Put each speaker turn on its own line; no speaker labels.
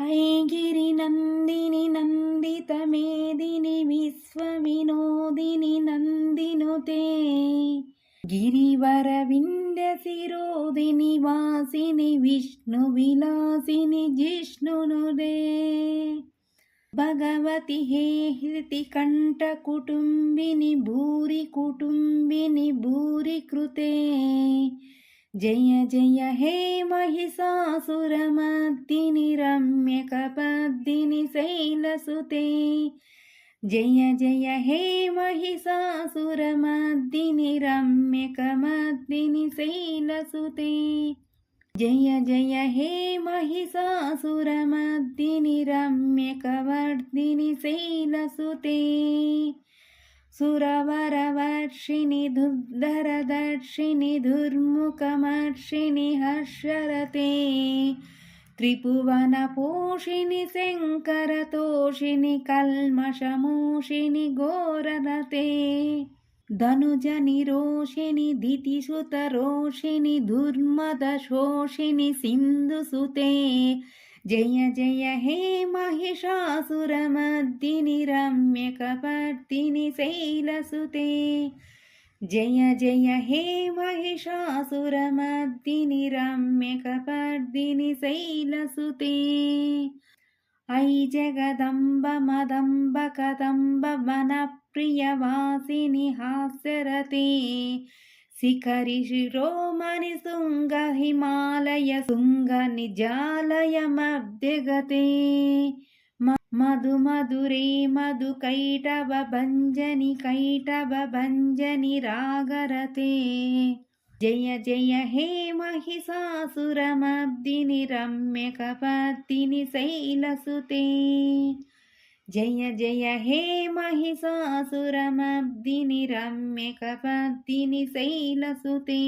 ऐगिरिनन्दिनि नन्दितमेदिनि विश्वविनोदिनि नन्दिनुते गिरिवरविन्द्यशिरोदिनि वासिनि विष्णुविलासिनि जिष्णुनुदे भगवति हे हृतिकण्ठकुटुम्बिनि भूरि कुटुम्बिनि भूरि कृते जय जय हे महिषासुरमर्दिनि रम्यकपर्दिनि शैलसुते जय जय हे महिषासुरमर्दिनि रम्यकमर्दिनि शैलसुते जय जय हे महिषासुरमर्दिनि रम्यकवर्दिनि शैलसुते सुरवरवर्षिणि दुर्धरदर्शिनि दुर्मुखमर्षिणि हर्षरते त्रिभुवनपोषिणि शङ्करतोषिणि कल्मषमोषिणि घोररते धनुजनिरोषिणि दितिसुतरोषिणि दुर्मदशोषिणि सिन्धुसुते जय जय हे महिषासुरमर्दिनि रम्यकपर्दिनि शैलसुते जय जय हे महिषासुरमर्दिनि रम्यकपर्दिनि शैलसुते ऐ जगदम्ब मदम्ब कदम्ब वनप्रियवासिनि हास्यरते शिखरि शिरोमणि शृङ्ग हिमालय शृङ्ग निजालय मध्यगते मधु मधुरे मधु कैटभ भञ्जनि रागरते जय जय हे महिषासुरमर्दिनि रम्यकपर्दिनि शैलसुते जय जय हे महिषासुरमर्दिनि रम्यकपर्दिनि शैलसुते।